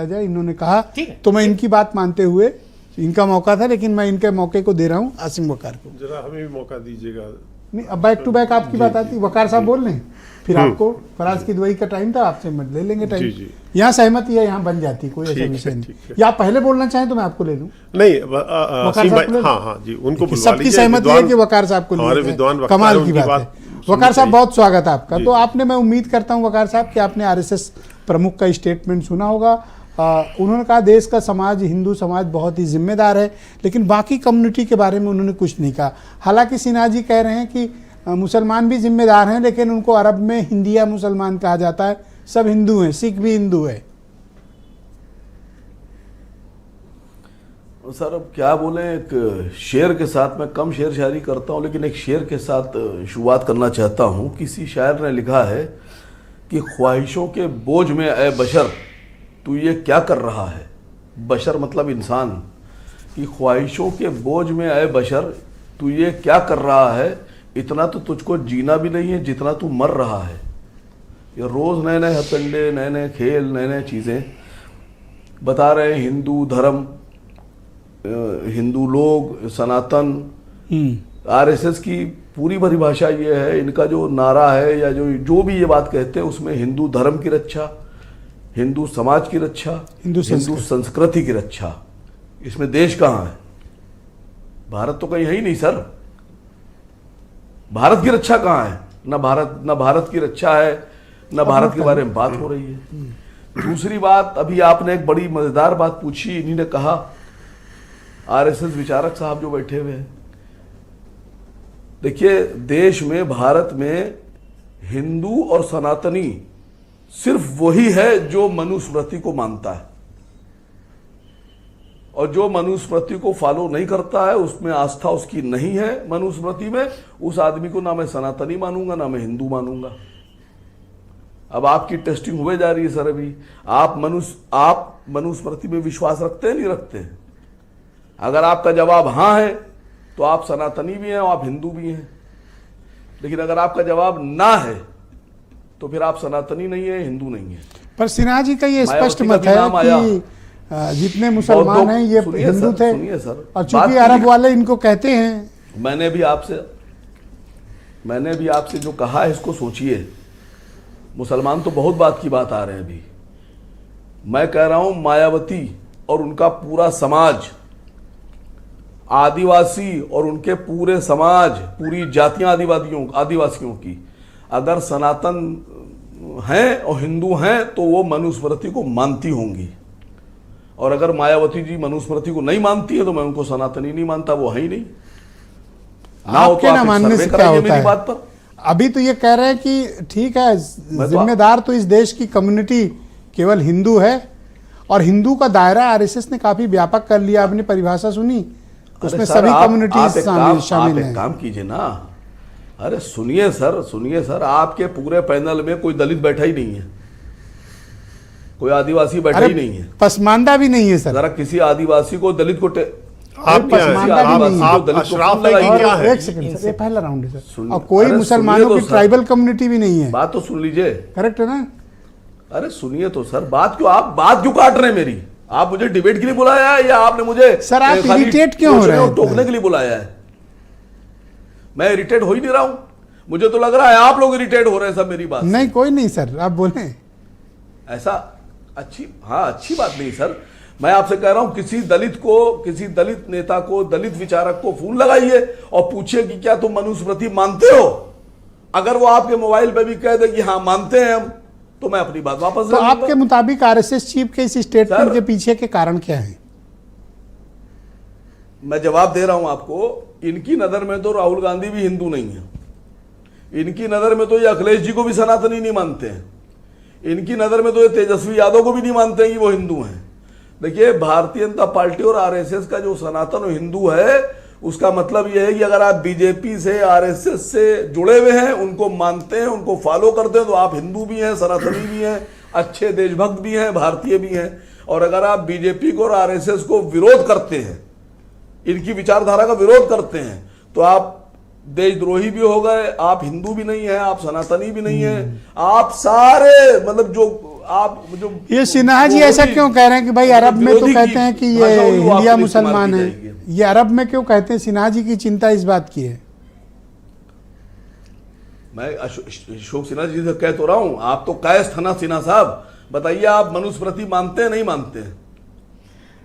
जाए। इन्होंने कहा तो मैं इनकी बात मानते हुए, इनका मौका था लेकिन मैं इनके मौके को दे रहा हूं आसिम वकार को। जरा हमें भी मौका दीजिएगा। नहीं, अब बैक टू बैक आपकी बात आती, वकार साहब बोल लें, फिर आपको फराज की दुआई का टाइम था, आपसे मत ले लेंगे टाइम। यहाँ सहमति है, यहाँ बन जाती, कोई ऐसा विषय नहीं। या आप पहले बोलना चाहें तो मैं आपको ले लूं। नहीं, वकार साहब, हाँ जी, उनको सबकी सहमति है कि वकार साहब को ले लें। कमाल की बात है। वकार साहब बहुत स्वागत है आपका। तो आपने, मैं उम्मीद करता हूँ वकार साहब कि आपने आरएसएस प्रमुख का स्टेटमेंट सुना होगा। उन्होंने कहा देश का समाज, हिंदू समाज बहुत ही जिम्मेदार है, लेकिन बाकी कम्युनिटी के बारे में उन्होंने कुछ नहीं कहा। हालांकि सिन्हा जी कह रहे हैं कि मुसलमान भी जिम्मेदार हैं, लेकिन उनको अरब में हिंदिया मुसलमान कहा जाता है, सब हिंदू हैं, सिख भी हिंदू है। सर अब क्या बोले, एक शेर के साथ, मैं कम शेर शायरी करता हूँ लेकिन एक शेर के साथ शुरुआत करना चाहता हूँ। किसी शायर ने लिखा है कि ख्वाहिशों के बोझ में ए बशर तू ये क्या कर रहा है। बशर मतलब इंसान, कि ख्वाहिशों के बोझ में ए बशर तू ये क्या कर रहा है। इतना तो तुझको जीना भी नहीं है जितना तू मर रहा है। ये रोज़ नए नए हथकंडे, नए नए खेल, नए नए चीज़ें बता रहे हैं। हिंदू धर्म, हिंदू लोग, सनातन, आरएसएस की पूरी परिभाषा ये है, इनका जो नारा है या जो भी ये बात कहते हैं, उसमें हिंदू धर्म की रक्षा, हिंदू समाज की रक्षा, हिंदू संस्कृति की रक्षा। इसमें देश कहाँ है? भारत तो कहीं है ही नहीं सर। भारत की रक्षा कहाँ है? ना भारत की रक्षा है, ना भारत के बारे में बात हो रही है। दूसरी बात, अभी आपने एक बड़ी मजेदार बात पूछी। इन्हीं ने कहा, आरएसएस विचारक साहब जो बैठे हुए हैं, देखिए देश में, भारत में हिंदू और सनातनी सिर्फ वही है जो मनुस्मृति को मानता है, और जो मनुस्मृति को फॉलो नहीं करता है, उसमें आस्था उसकी नहीं है मनुस्मृति में, उस आदमी को ना मैं सनातनी मानूंगा ना मैं हिंदू मानूंगा। अब आपकी टेस्टिंग हुए जा रही है सर। अभी आप मनुस्मृति में विश्वास रखते हैं, नहीं रखते हैं? अगर आपका जवाब हाँ है तो आप सनातनी भी हैं और आप हिंदू भी हैं। लेकिन अगर आपका जवाब ना है तो फिर आप सनातनी नहीं है, हिंदू नहीं है। पर सिन्हा जी का ये स्पष्ट मत है कि जितने मुसलमान हैं ये हिंदू थे, और चूंकि अरब वाले इनको कहते हैं। मैंने भी आपसे जो कहा है, इसको सोचिए। मुसलमान तो बहुत बात की बात आ रहे हैं अभी। मैं कह रहा हूं मायावती और उनका पूरा समाज, आदिवासी और उनके पूरे समाज, पूरी जातियां आदिवासियों की, अगर सनातन हैं और हिंदू हैं तो वो मनुस्मृति को मानती होंगी। और अगर मायावती जी मनुस्मृति को नहीं मानती है तो मैं उनको सनातनी नहीं मानता, वो है ही नहीं। ना हो तो आप मानने से क्या होता है? बात पर अभी तो ये कह रहे हैं कि ठीक है, जिम्मेदार तो इस देश की कम्युनिटी केवल हिंदू है, और हिंदू का दायरा आरएसएस ने काफी व्यापक कर लिया। आपने परिभाषा सुनी, उसमें सभी कम्युनिटीज शामिल हैं। काम कीजिए ना। अरे सुनिए सर, आपके पूरे पैनल में कोई दलित बैठा ही नहीं है, कोई आदिवासी बैठा ही नहीं है, पसमांदा भी नहीं है सर। जरा किसी आदिवासी को दलित को एक सेकंड सर, ये पहला राउंड है सर, और कोई मुसलमानों की ट्राइबल कम्युनिटी भी नहीं है। बात तो सुन लीजिए, करेक्ट है ना? अरे सुनिए तो सर, बात क्यों काट रहे हैं मेरी? आप मुझे डिबेट के लिए बुलाया है या आपने मुझे सर, आप इरिटेट क्यों हो रहे हैं? टोकने के लिए बुलाया है? मैं इरिटेट हो ही नहीं रहा हूं। मुझे तो लग रहा है आप लोग इरिटेट हो रहे हैं सब मेरी बात नहीं, कोई नहीं सर, आप बोले। ऐसा अच्छी बात नहीं सर। मैं आपसे कह रहा हूं, किसी दलित नेता को, दलित विचारक को फोन लगाइए और पूछिए कि क्या तुम मनुस्मृति मानते हो। अगर वो आपके मोबाइल पे भी कह दे कि हाँ मानते हैं हम, तो मैं अपनी बात वापस तो आपके मुताबिक आरएसएस चीफ के इस स्टेटमेंट के पीछे के कारण क्या है? मैं जवाब दे रहा हूं आपको। इनकी नजर में तो राहुल गांधी भी हिंदू नहीं है। इनकी नजर में तो ये अखिलेश जी को भी सनातनी नहीं मानते हैं। इनकी नजर में तो ये तेजस्वी यादव को भी नहीं मानते हैं कि वो हिंदू हैं। देखिए, भारतीय जनता पार्टी और आरएसएस का जो सनातन और हिंदू है, उसका मतलब यह है कि अगर आप बीजेपी से, आरएसएस से जुड़े हुए हैं, उनको मानते हैं, उनको फॉलो करते हैं, तो आप हिंदू भी हैं, सनातनी भी हैं, अच्छे देशभक्त भी हैं, भारतीय भी हैं। और अगर आप बीजेपी को और आरएसएस को विरोध करते हैं, इनकी विचारधारा का विरोध करते हैं, तो आप देशद्रोही भी हो गए। आप हिंदू भी नहीं है, आप सनातनी भी नहीं है, आप सारे, मतलब जो आप जो ये सिन्हा जी ऐसा क्यों कह रहे हैं कि भाई अरब में तो कहते हैं कि ये हिंदिया मुसलमान है, ये अरब में क्यों कहते हैं? सिन्हा जी की चिंता इस बात की है। मैं अशोक सिन्हा जी से कह तो रहा हूं, आप तो कायस थे ना सिन्हा साहब। बताइए, आप मनुस्मृति मानते हैं नहीं मानते हैं?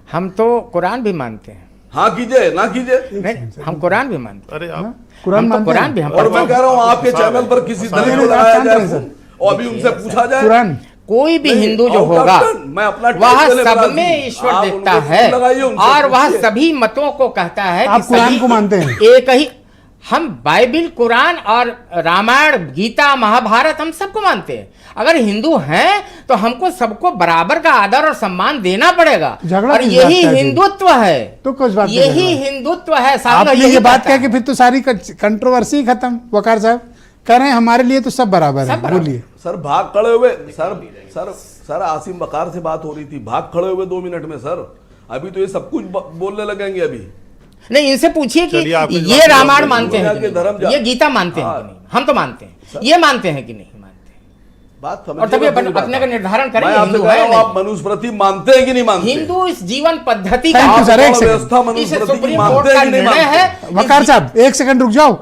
हम तो कुरान भी मानते हैं। हाँ कीजिए ना कीजिए। नहीं, हम कुरान भी मानते हैं। अरे आप कुरान हम तो मानते कुरान हैं? भी हम और मैं कह रहा हूं आपके चैनल पर किसी दलित को लगाया जाए और अभी उनसे पूछा जाए, कुरान कोई भी नहीं, हिंदू जो आउट ऑफ होगा टर्न, मैं अपना वह टाइप देने सब वाला में हूं। ईश्वर आप देखता उनको है लगाइए, उनसे और वह पूछिए। सभी मतों को कहता है आप कि कुरान सभी को मानते हैं? एक ही। हम बाइबिल, कुरान और रामायण, गीता, महाभारत हम सबको मानते हैं। अगर हिंदू हैं तो हमको सबको बराबर का आदर और सम्मान देना पड़ेगा। झगड़ा और किस यही बात का है? हिंदुत्व है। तो कुछ बात नहीं यही झगड़ा। हिंदुत्व है। सामने आपने यही ये बात कहता कह है। के फिर तो सारी कंट्रोवर्सी खत्म। वकार साहब कह रहे हैं हमारे लिए तो सब बराबर सब है। बराबर। बोलिए। सर भाग खड़े हुए, सर आसिम बकार से बात हो रही थी, भाग खड़े हुए 2 मिनट में सर। अभी तो ये सब कुछ बोलने लगेंगे अभी। नहीं, इनसे पूछिए कि चलिए, आपने ये बात रामायण की, मानते हैं दुनिया कि के धर्म नहीं, ये गीता मानते हैं हाँ। कि नहीं। हम तो मानते हैं। ये मानते हैं कि नहीं मानते हैं। बात और तभी अपने का निर्धारण करें। मैं आपसे हिंदू कह रहा है हूं, आप मनुस्मृति मानते हैं कि नहीं मानते? हिंदू इस जीवन पद्धति Thank you, का sir, एक सेकंड। व्यवस्था इस मनुस्मृति की सुप्रीम मानते कोर्ट हैं का कि नहीं निर्णय मानते? है। वकार साहब 1 सेकंड रुक जाओ।